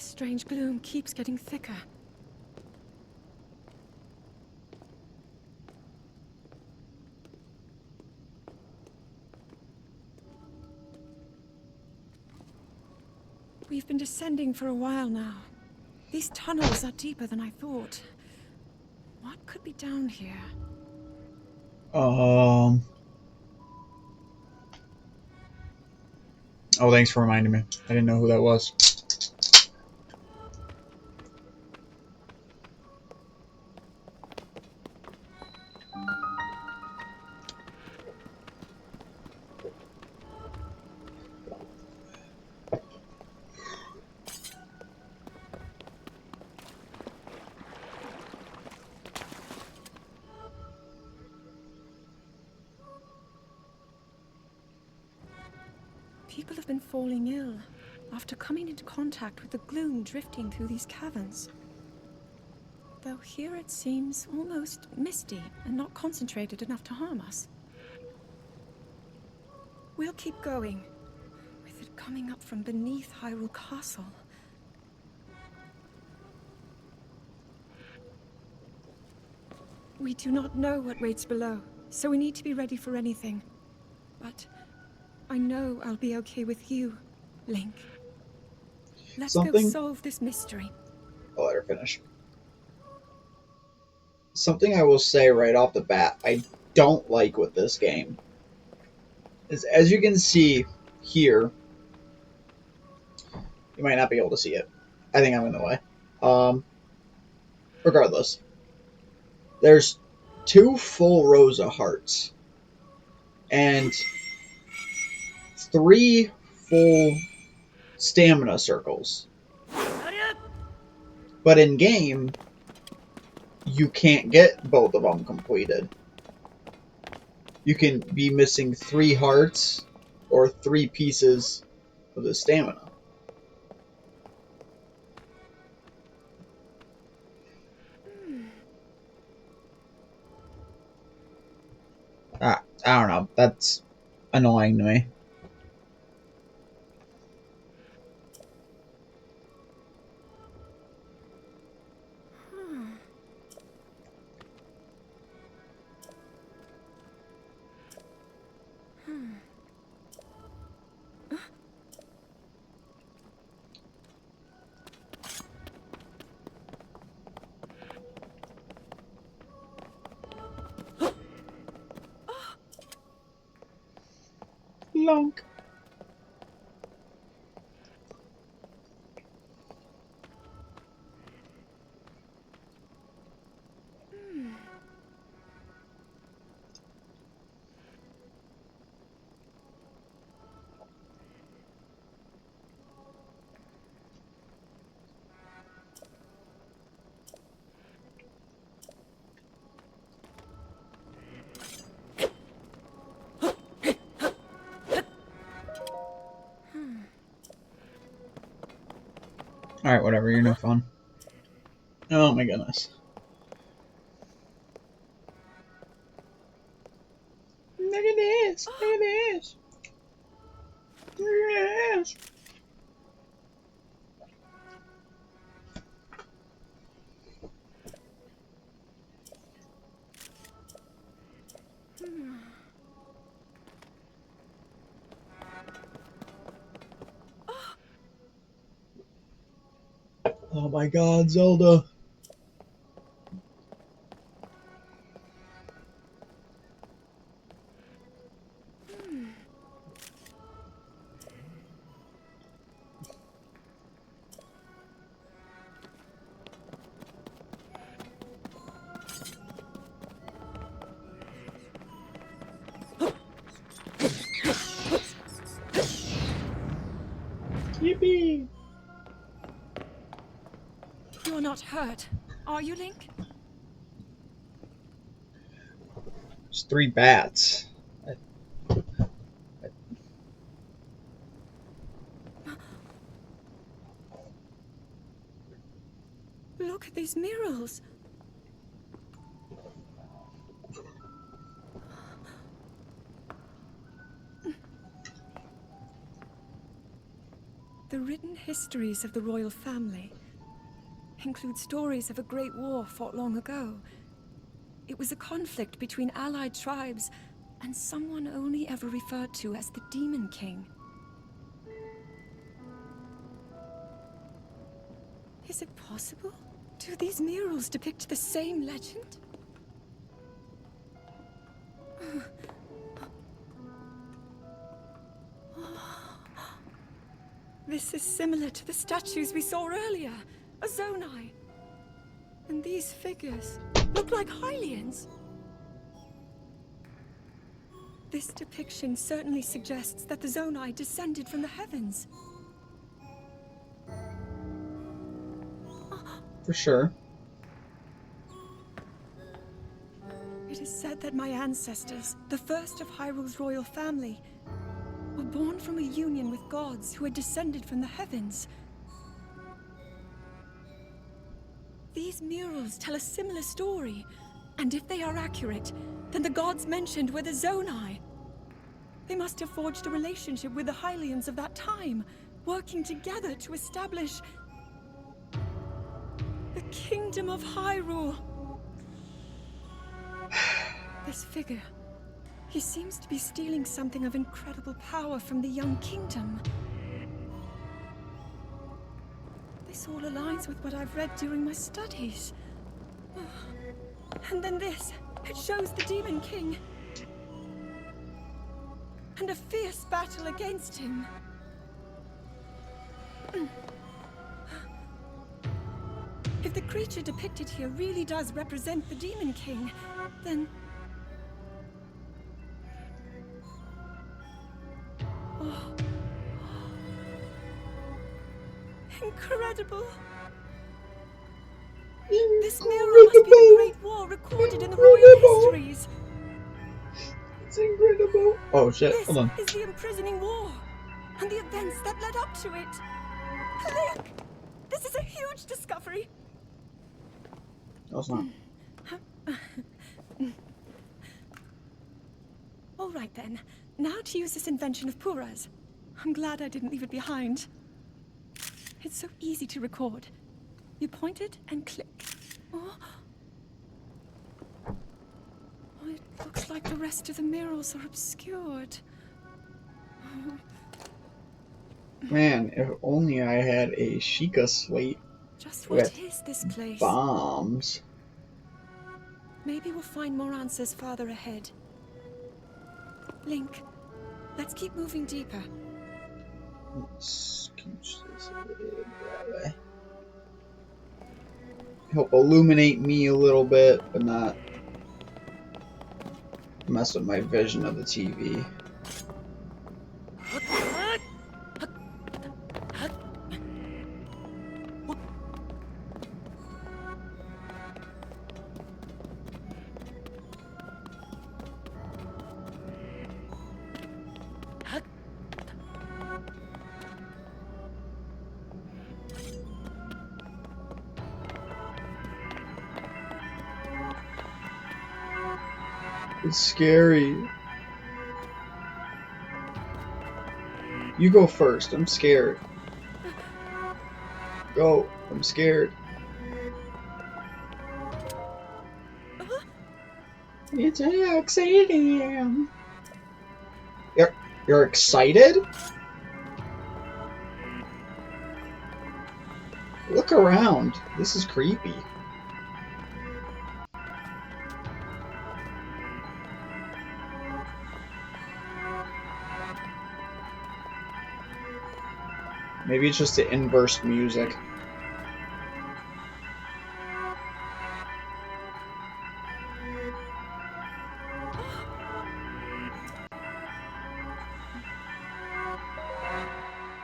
This strange gloom keeps getting thicker. We've been descending for a while now. These tunnels are deeper than I thought. What could be down here? Oh, thanks for reminding me. I didn't know who that was. People have been falling ill after coming into contact with the gloom drifting through these caverns. Though here it seems almost misty and not concentrated enough to harm us. We'll keep going, with it coming up from beneath Hyrule Castle. We do not know what waits below, so we need to be ready for anything. But I know I'll be okay with you, Link. Let's go solve this mystery. I'll let her finish. Something I will say right off the bat, I don't like with this game is, as you can see here, you might not be able to see it. I think I'm in the way. Regardless, there's 2 full rows of hearts and 3 full stamina circles. But in game, you can't get both of them completed. You can be missing 3 hearts or 3 pieces of the stamina. I don't know. That's annoying to me. Lunk. Alright, whatever, you're no fun. Oh my goodness. Look at this! Look at this! Look at this! Oh my god, Zelda! Yippee! You're not hurt, are you, Link? There's 3 bats. Look at these murals. The written histories of the royal family include stories of a great war fought long ago. It was a conflict between allied tribes and someone only ever referred to as the Demon King. Is it possible? Do these murals depict the same legend? This is similar to the statues we saw earlier, a Zonai. And these figures look like Hylians. This depiction certainly suggests that the Zonai descended from the heavens. For sure. It is said that my ancestors, the first of Hyrule's royal family, were born from a union with gods who had descended from the heavens. These murals tell a similar story, and if they are accurate, then the gods mentioned were the Zonai. They must have forged a relationship with the Hylians of that time, working together to establish the Kingdom of Hyrule. This figure, he seems to be stealing something of incredible power from the young kingdom. This all aligns with what I've read during my studies. And then this, it shows the Demon King. And a fierce battle against him. If the creature depicted here really does represent the Demon King, then... Oh. Incredible! This mural must be the Great War recorded in the royal histories. It's incredible. Oh shit, This hold on. is the imprisoning war, and the events that led up to it. Look! This is a huge discovery. No, it's not. All right then. Now to use this invention of Pura's. I'm glad I didn't leave it behind. It's so easy to record. You point it and click. Oh. Oh, it looks like the rest of the murals are obscured. Oh. Man, if only I had a Sheikah slate Just what with is this place? bombs. Maybe we'll find more answers farther ahead. Link, let's keep moving deeper. Let's scooch this a little bit that way. Help illuminate me a little bit, but not mess with my vision of the TV. It's scary. You go first. I'm scared. Go. I'm scared. It's exciting. You're excited? Look around. This is creepy. Maybe it's just the inverse music.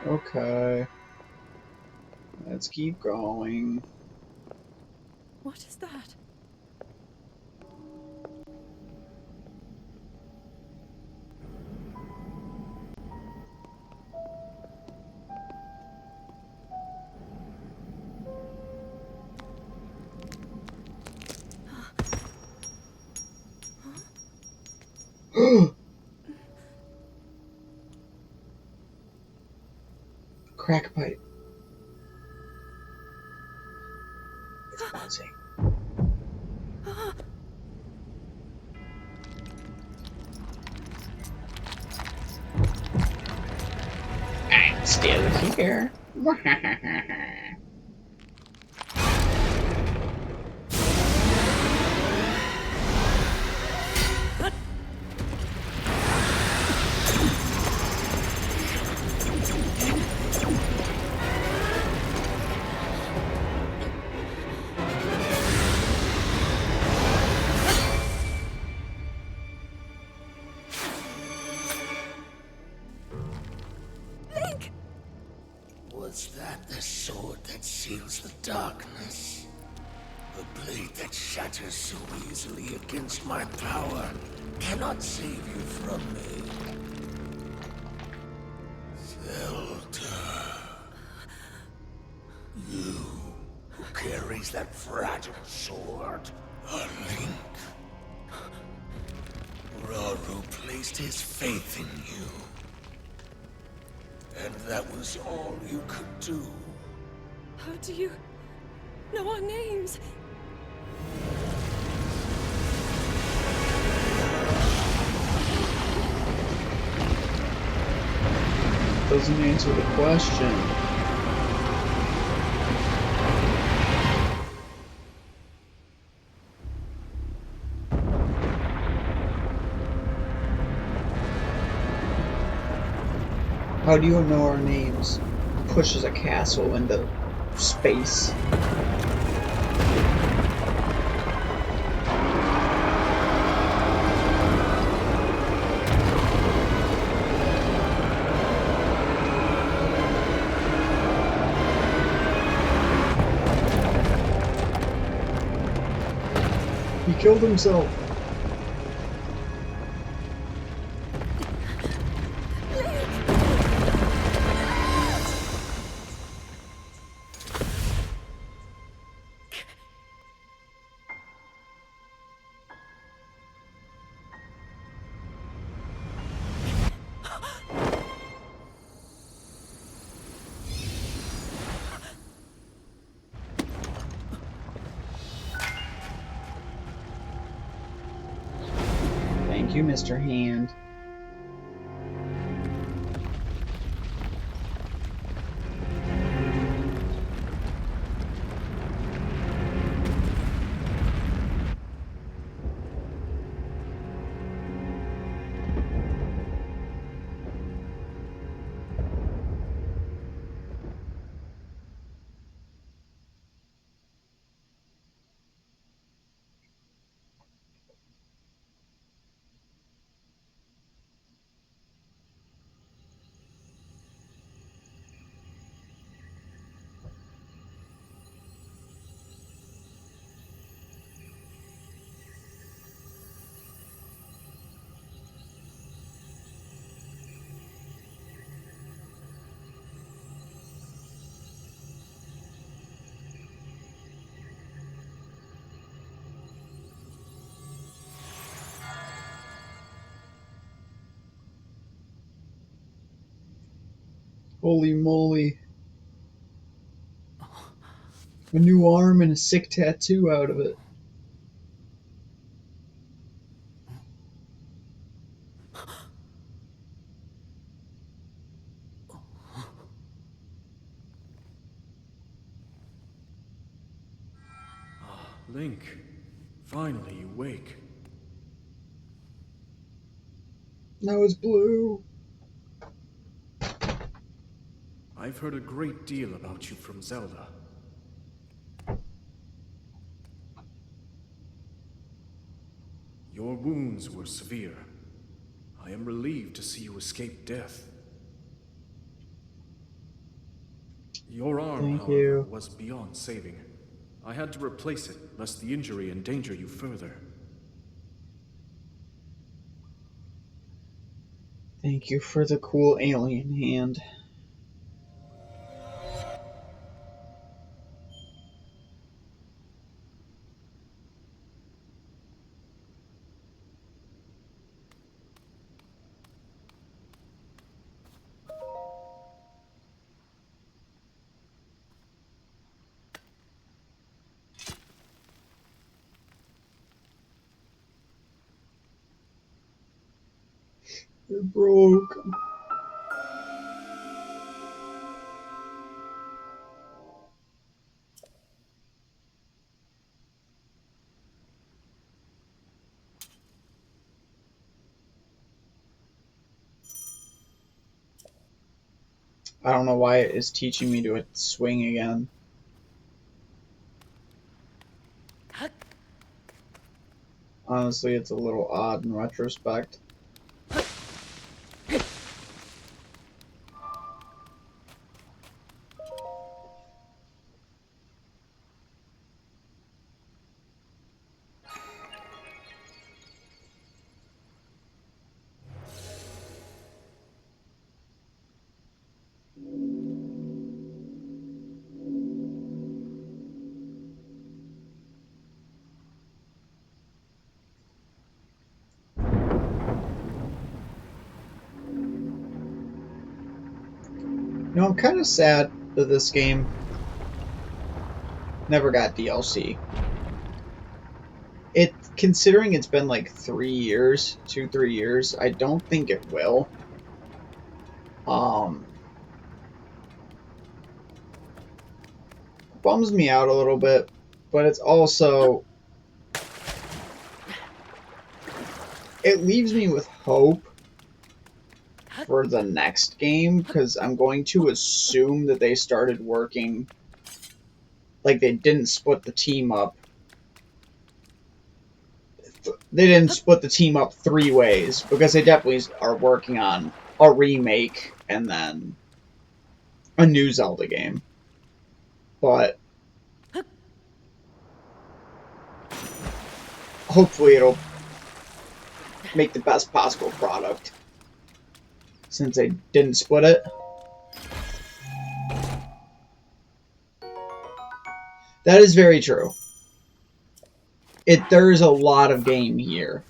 Okay. Let's keep going. What is that? crack pipe. It's buzzing. I'm still here. Link! Was that the sword that seals the darkness? The blade that shatters so easily against my power cannot save you from me. Zelda. You who carries that fragile sword. A Link. Raru placed his faith in you. And that was all you could do. How do you know our names? Doesn't answer the question. How do you know our names? Pushes a castle into space. He killed himself. Thank you, Mr. Hand. Holy moly. A new arm and a sick tattoo out of it. Link, finally you wake. Now it's blue. I've heard a great deal about you from Zelda. Your wounds were severe. I am relieved to see you escape death. Your arm, Thank however, you. was beyond saving. I had to replace it, lest the injury endanger you further. Thank you for the cool alien hand. They're broke. I don't know why it is teaching me to swing again. Honestly, it's a little odd in retrospect. You know, I'm kind of sad that this game never got DLC. Considering it's been like 3 years, 3 years, I don't think it will. Bums me out a little bit, but it's also, it leaves me with hope for the next game, because I'm going to assume that they started working, like they didn't split the team up. They didn't split the team up 3 ways, because they definitely are working on a remake and then a new Zelda game. But hopefully it'll make the best possible product, since they didn't split it. That is very true. There's a lot of game here.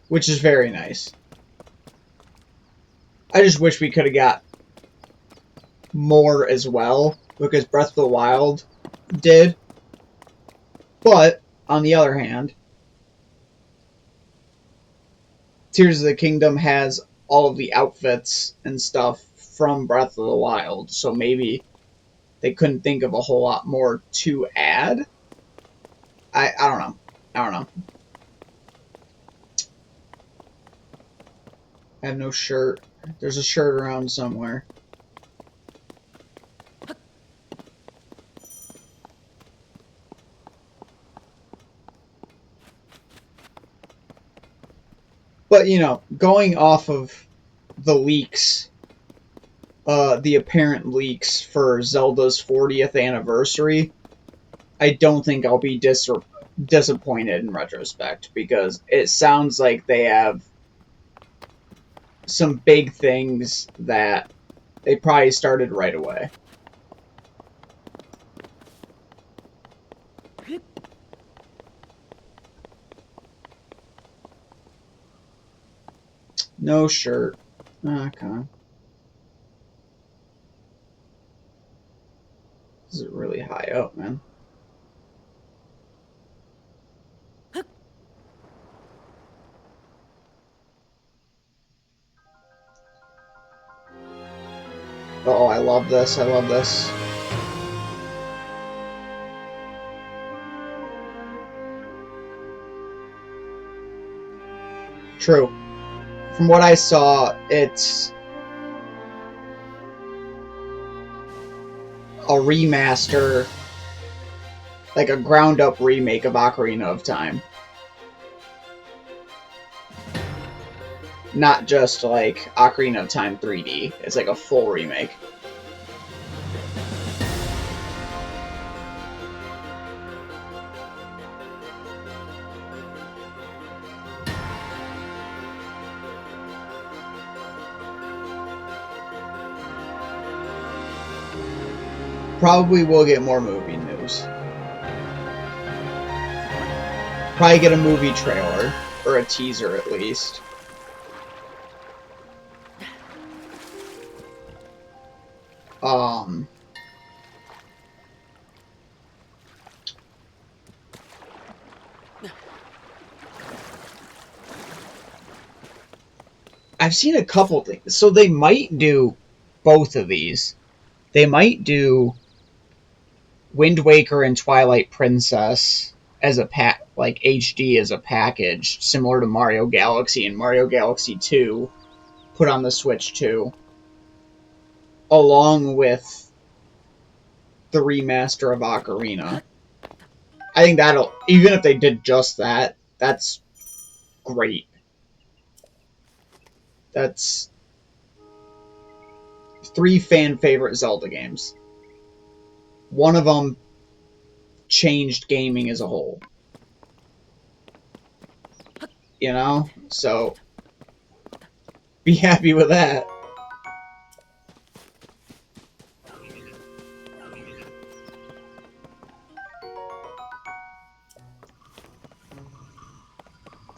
Which is very nice. I just wish we could have got more as well, because Breath of the Wild did. But, on the other hand, Tears of the Kingdom has all of the outfits and stuff from Breath of the Wild, so maybe they couldn't think of a whole lot more to add. I don't know. I don't know. I have no shirt. There's a shirt around somewhere. But, you know, going off of the leaks, the apparent leaks for Zelda's 40th anniversary, I don't think I'll be disappointed in retrospect, because it sounds like they have some big things that they probably started right away. No shirt. Okay. This is really high up, man. Oh, I love this. I love this. True. From what I saw, it's a remaster, like a ground-up remake of Ocarina of Time. Not just like Ocarina of Time 3D. It's like a full remake. Probably will get more movie news. Probably get a movie trailer, or a teaser at least. I've seen a couple things. So they might do both of these. They might do Wind Waker and Twilight Princess as a like HD as a package, similar to Mario Galaxy and Mario Galaxy 2, put on the Switch too, along with the remaster of Ocarina. I think that'll, even if they did just that, that's great. That's 3 fan favorite Zelda games. One of them changed gaming as a whole. You know? So, be happy with that.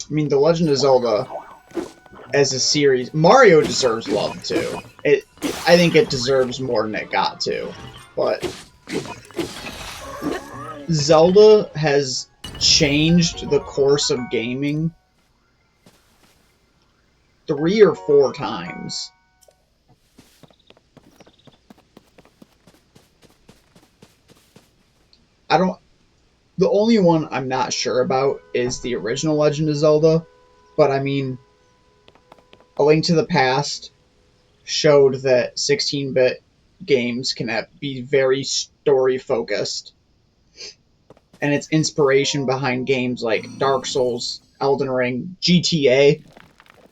I mean, The Legend of Zelda as a series, Mario deserves love too. I think it deserves more than it got to. But Zelda has changed the course of gaming 3 or 4 times. The only one I'm not sure about is the original Legend of Zelda, but I mean, A Link to the Past showed that 16-bit games can be very story-focused, and its inspiration behind games like Dark Souls, Elden Ring, GTA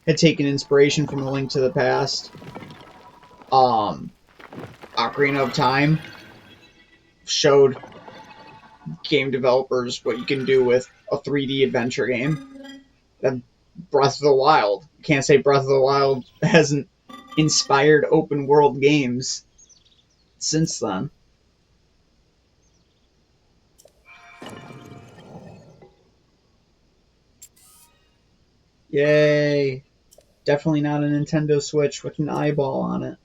had taken inspiration from A Link to the Past. Ocarina of Time showed game developers what you can do with a 3D adventure game. And Breath of the Wild. You can't say Breath of the Wild hasn't inspired open world games since then. Yay! Definitely not a Nintendo Switch with an eyeball on it.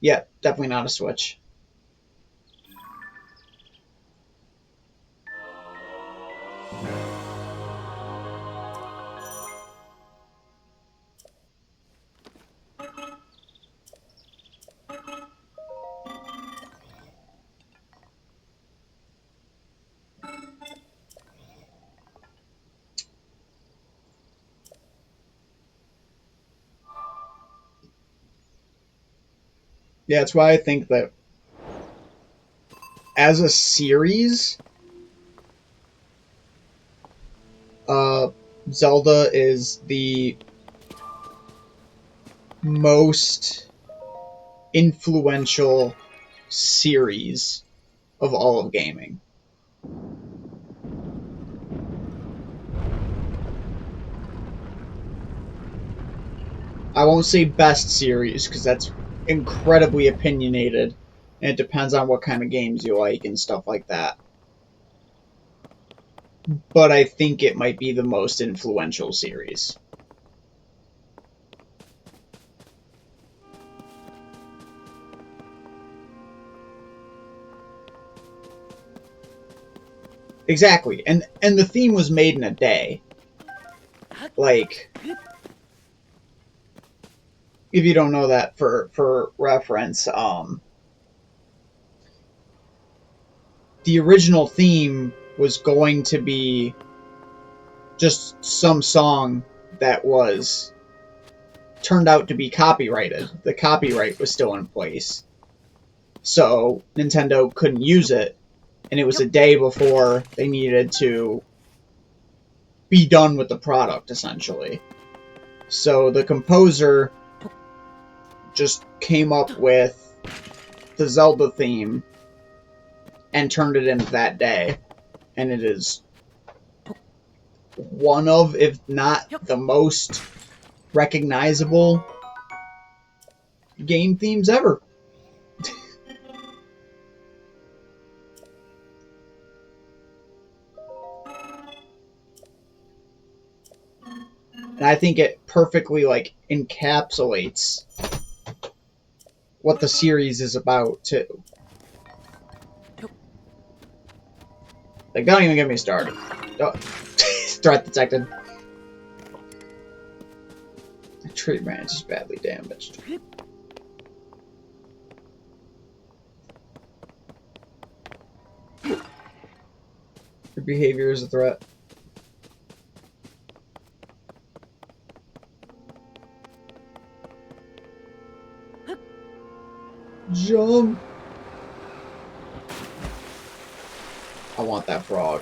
Yeah, definitely not a Switch. Yeah, that's why I think that as a series, Zelda is the most influential series of all of gaming. I won't say best series, because that's incredibly opinionated, and it depends on what kind of games you like and stuff like that. But I think it might be the most influential series. Exactly, and the theme was made in a day. Like, if you don't know that, for reference, the original theme was going to be just some song that was turned out to be copyrighted. The copyright was still in place, so Nintendo couldn't use it, and it was a day before they needed to be done with the product, essentially. So the composer just came up with the Zelda theme and turned it in that day. And it is one of, if not the most recognizable game themes ever. And I think it perfectly, like, encapsulates what the series is about, too. Like, don't even get me started. Don't. Threat detected. The tree branch is badly damaged. Your behavior is a threat. Jump! I want that frog.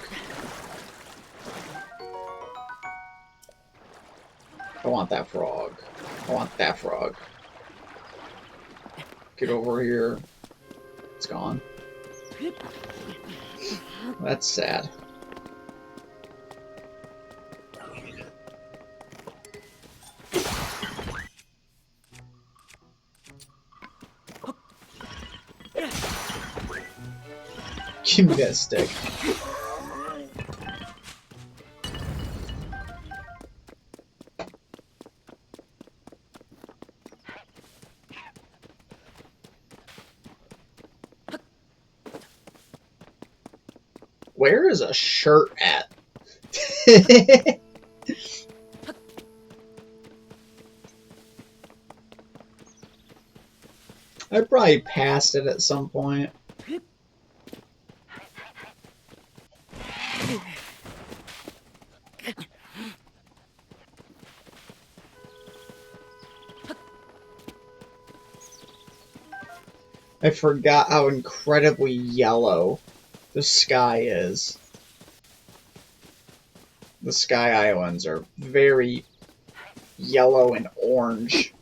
I want that frog. I want that frog. Get over here. It's gone. That's sad. Give me that stick. Where is a shirt at? I probably passed it at some point. I forgot how incredibly yellow the sky is. The Sky Islands are very yellow and orange.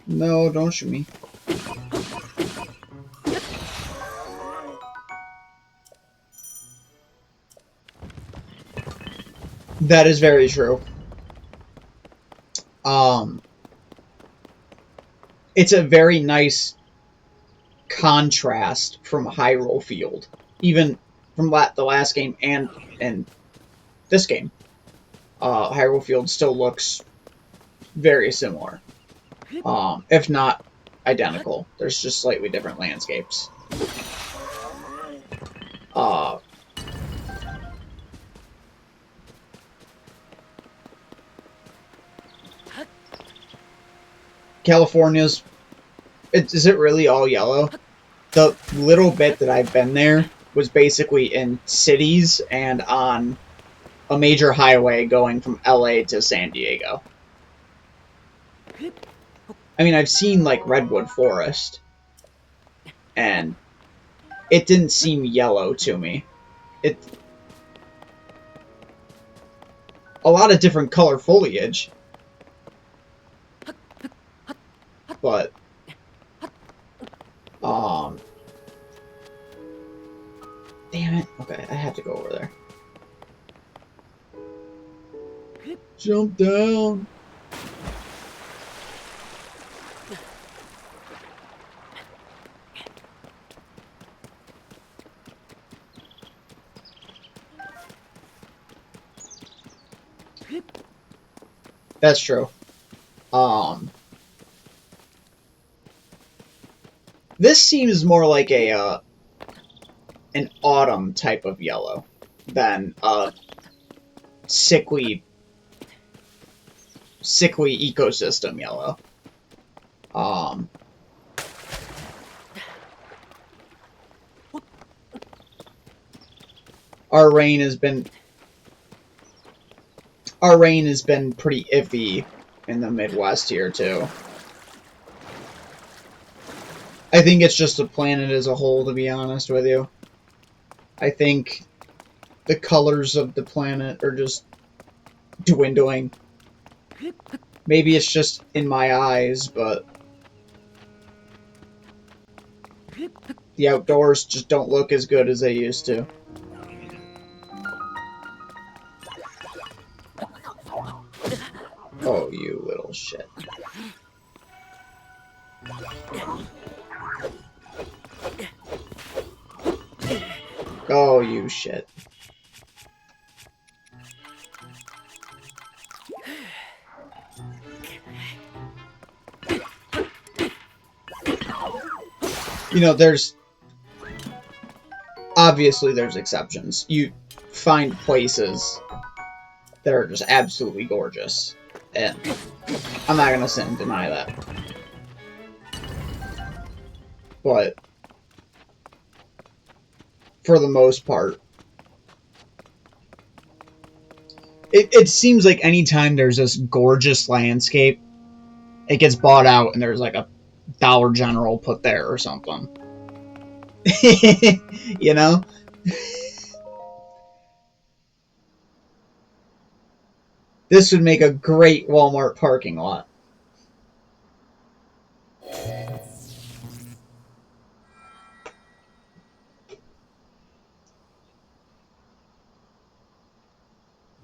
No, don't shoot me. That is very true. It's a very nice contrast from Hyrule Field, even from the last game and this game. Hyrule Field still looks very similar, if not identical. There's just slightly different landscapes. California's... Is it really all yellow? The little bit that I've been there was basically in cities and on a major highway going from LA to San Diego. I mean, I've seen, like, Redwood Forest, and it didn't seem yellow to me. A lot of different color foliage. But, damn it. Okay, I have to go over there. Jump down. That's true. This seems more like a an autumn type of yellow than a sickly ecosystem yellow. Our rain has been pretty iffy in the Midwest here too. I think it's just the planet as a whole, to be honest with you. I think the colors of the planet are just dwindling. Maybe it's just in my eyes, but the outdoors just don't look as good as they used to. Oh, you little shit. Oh, you shit. You know, obviously there's exceptions. You find places that are just absolutely gorgeous. And I'm not gonna sit and deny that. But for the most part, it seems like anytime there's this gorgeous landscape, it gets bought out and there's like a Dollar General put there or something. You know? This would make a great Walmart parking lot.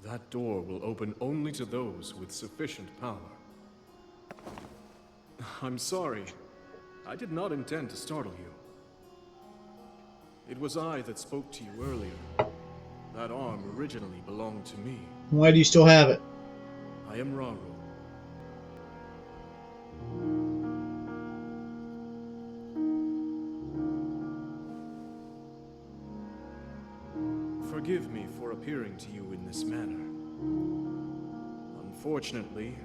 That door will open only to those with sufficient power. I'm sorry. I did not intend to startle you. It was I that spoke to you earlier. That arm originally belonged to me. Why do you still have it? I am Raru. Forgive me for appearing to you in this manner. Unfortunately,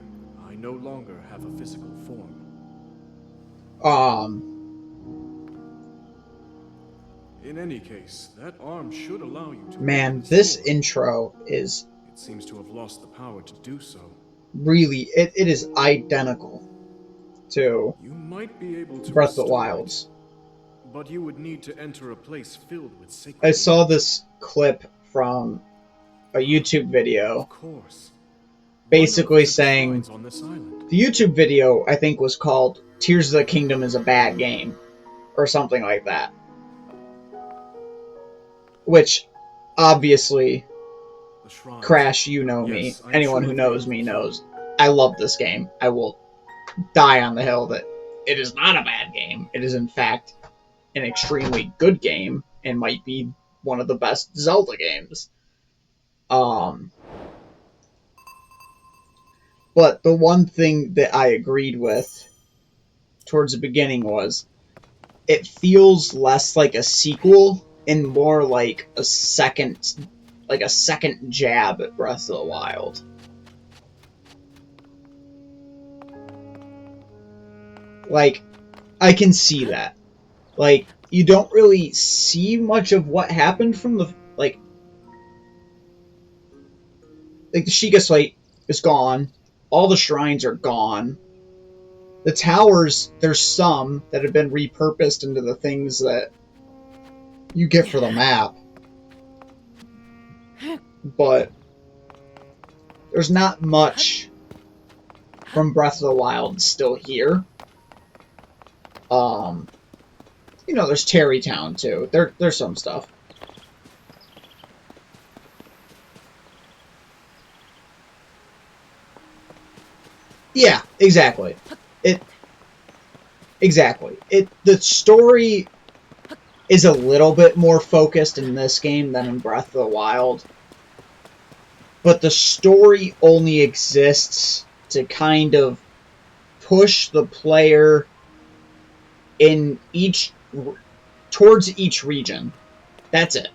I no longer have a physical form. In any case, that arm should allow you to... Man, this intro is... It seems to have lost the power to do so. Really, it is identical to You might be able to Breath of the restore Wilds. it, but you would need to enter a place filled with sacred... I saw this clip from a YouTube video. Of course. Basically saying... On this island? The YouTube video, I think, was called Tears of the Kingdom is a Bad Game. Or something like that. Which, obviously, Crash, you know me. Yes, Anyone who knows me knows. I love this game. I will die on the hill that it is not a bad game. It is, in fact, an extremely good game and might be one of the best Zelda games. But the one thing that I agreed with towards the beginning was it feels less like a sequel and more like a second jab at Breath of the Wild. Like, I can see that. Like, you don't really see much of what happened from the, like the Sheikah site is gone. All the shrines are gone. The towers, there's some that have been repurposed into the things that you get for the map. But there's not much from Breath of the Wild still here. You know, there's Terrytown too. There's some stuff. Yeah, exactly. The story is a little bit more focused in this game than in Breath of the Wild. But the story only exists to kind of push the player in towards each region. That's it.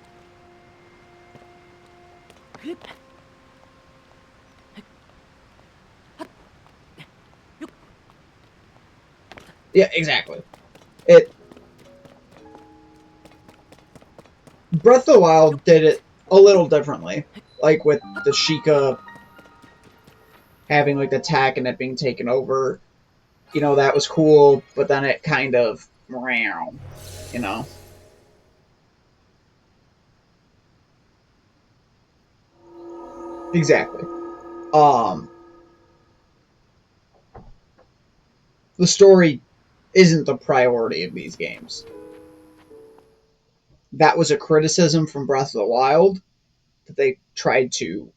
Yeah, exactly. Breath of the Wild did it a little differently. Like with the Sheikah having like the attack and it being taken over. You know, that was cool, but then it kind of, you know. Exactly. The story isn't the priority of these games. That was a criticism from Breath of the Wild that they tried to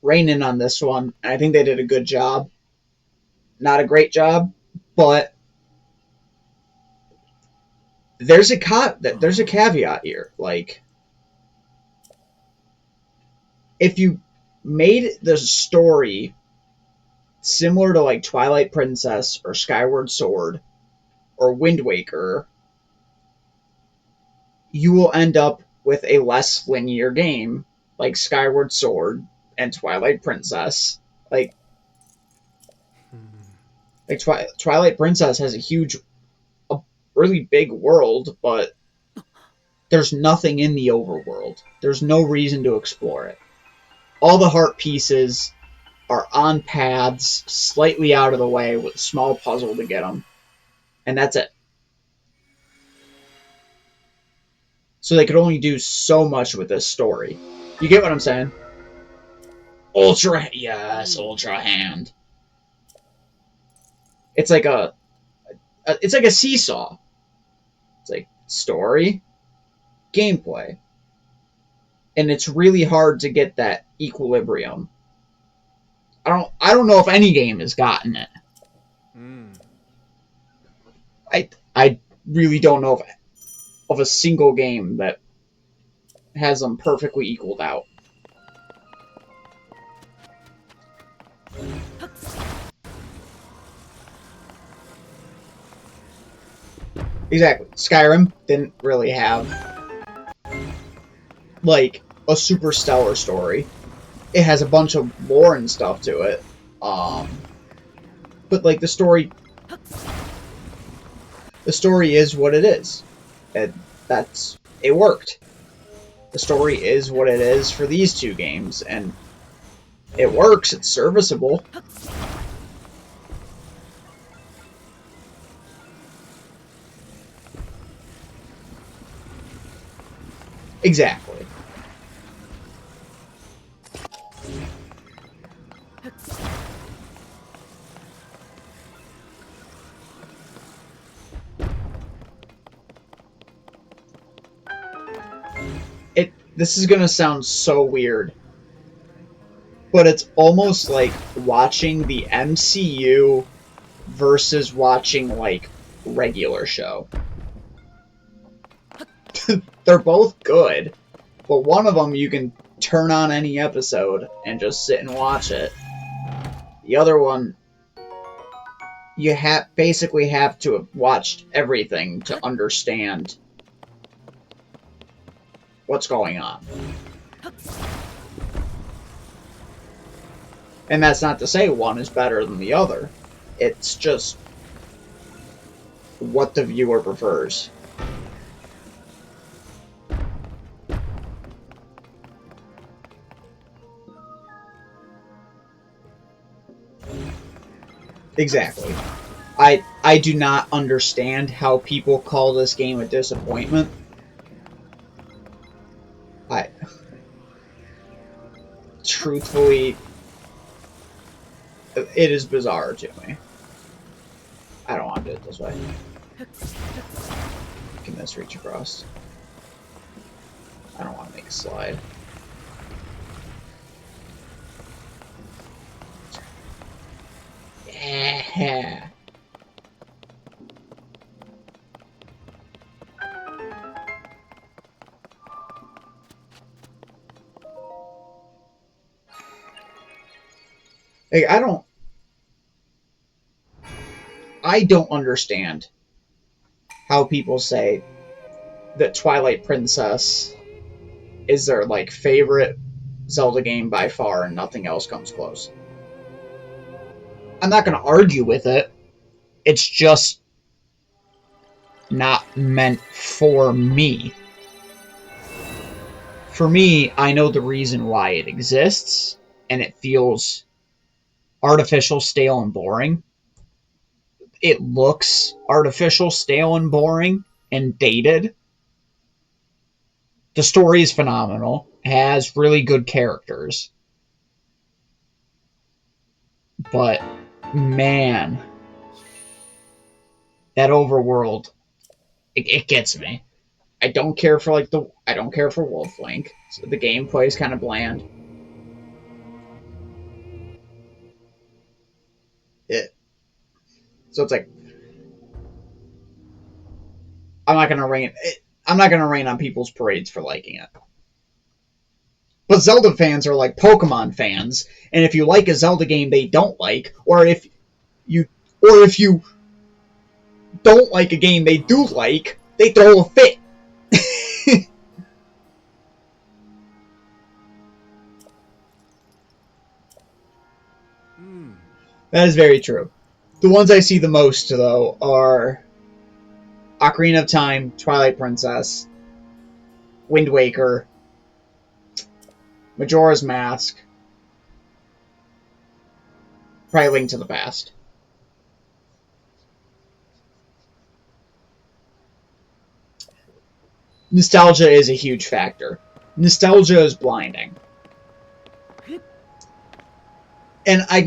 rein in on this one. And I think they did a good job. Not a great job, but there's a caveat here. Like, if you made the story similar to like Twilight Princess or Skyward Sword or Wind Waker, you will end up with a less linear game like Skyward Sword and Twilight Princess. Like Twilight Princess has a really big world, but there's nothing in the overworld. There's no reason to explore it. All the heart pieces are on paths, slightly out of the way, with a small puzzle to get them. And that's it. So they could only do so much with this story. You get what I'm saying? Ultra, yes, Ultra Hand. It's like it's like a seesaw. It's like story, gameplay. And it's really hard to get that equilibrium. I don't know if any game has gotten it. I really don't know of a single game that has them perfectly equaled out. Exactly. Skyrim didn't really have like a super stellar story. It has a bunch of lore and stuff to it. But like the story is what it is. And it worked. The story is what it is for these two games, and it works, it's serviceable. Exactly. This is gonna sound so weird, but it's almost like watching the MCU versus watching like regular show. They're both good, but one of them you can turn on any episode and just sit and watch it. The other one, you basically have to have watched everything to understand what's going on. And that's not to say one is better than the other. It's just what the viewer prefers. Exactly. I do not understand how people call this game a disappointment. Truthfully, it is bizarre to me. I don't want to do it this way. Can this reach across? I don't want to make a slide. Yeah. Like, I don't understand how people say that Twilight Princess is their like favorite Zelda game by far and nothing else comes close. I'm not going to argue with it. It's just not meant for me. For me, I know the reason why it exists, and it feels artificial, stale, and boring. It looks artificial, stale, and boring, and dated. The story is phenomenal. It has really good characters. But, man, that overworld, it gets me. I don't care for Wolf Link. So the gameplay is kind of bland. So it's like I'm not gonna rain on people's parades for liking it. But Zelda fans are like Pokemon fans, and if you like a Zelda game they don't like, or if you don't like a game they do like, they throw a fit. That is very true. The ones I see the most, though, are Ocarina of Time, Twilight Princess, Wind Waker, Majora's Mask, probably Link to the Past. Nostalgia is a huge factor. Nostalgia is blinding. And I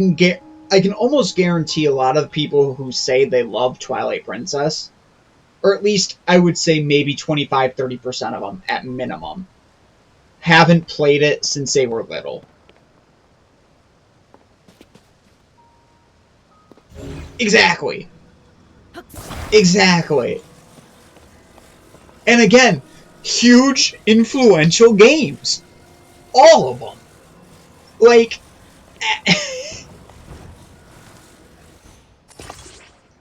can almost guarantee a lot of people who say they love Twilight Princess, or at least I would say maybe 25-30% of them at minimum, haven't played it since they were little. Exactly. Exactly. And again, huge influential games. All of them. Like,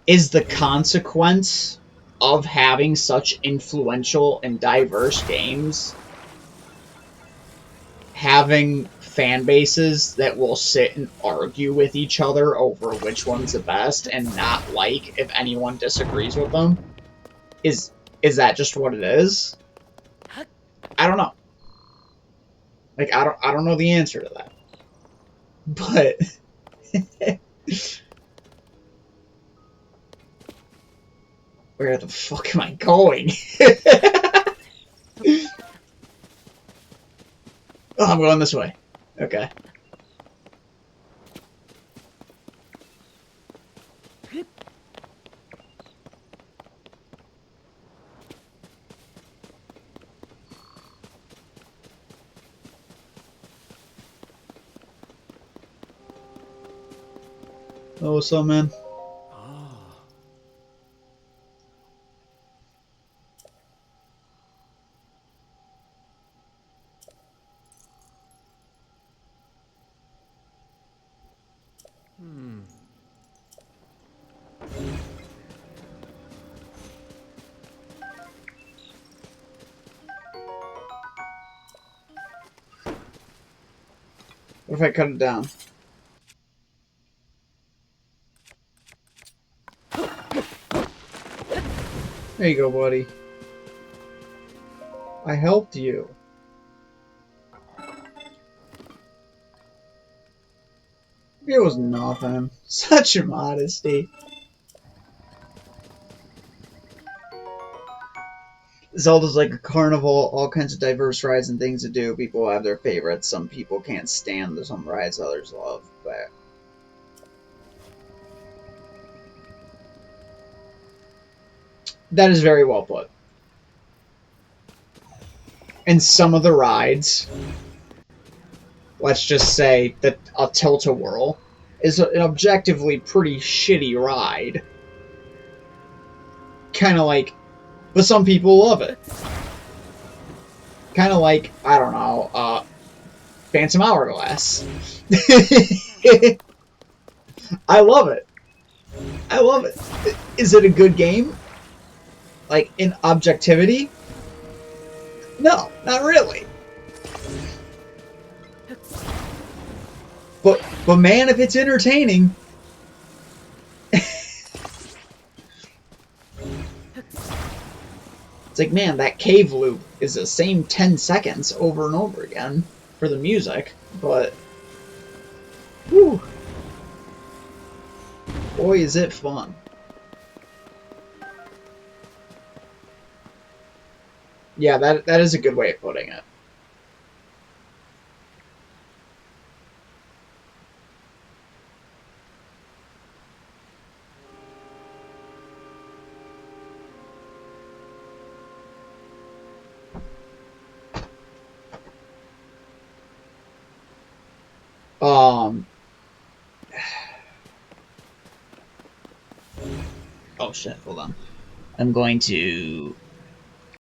is the consequence of having such influential and diverse games having fan bases that will sit and argue with each other over which one's the best and not like if anyone disagrees with them? Is that just what it is? I don't know. Like, I don't know the answer to that. But where the fuck am I going? Oh, I'm going this way. Okay. Oh, what's up, man? What if I cut it down? There you go, buddy. I helped you. It was nothing. Such a modesty. Zelda's like a carnival, all kinds of diverse rides and things to do. People have their favorites. Some people can't stand some rides others love, but that is very well put. And some of the rides, let's just say that a Tilt-A-Whirl is an objectively pretty shitty ride. Kind of like, but some people love it. Kind of like, I don't know, Phantom Hourglass. I love it. I love it. Is it a good game? Like, in objectivity? No, not really. But man, if it's entertaining... It's like, man, that cave loop is the same 10 seconds over and over again for the music, but... Whew. Boy, is it fun. Yeah, that is a good way of putting it. Oh shit, hold on. I'm going to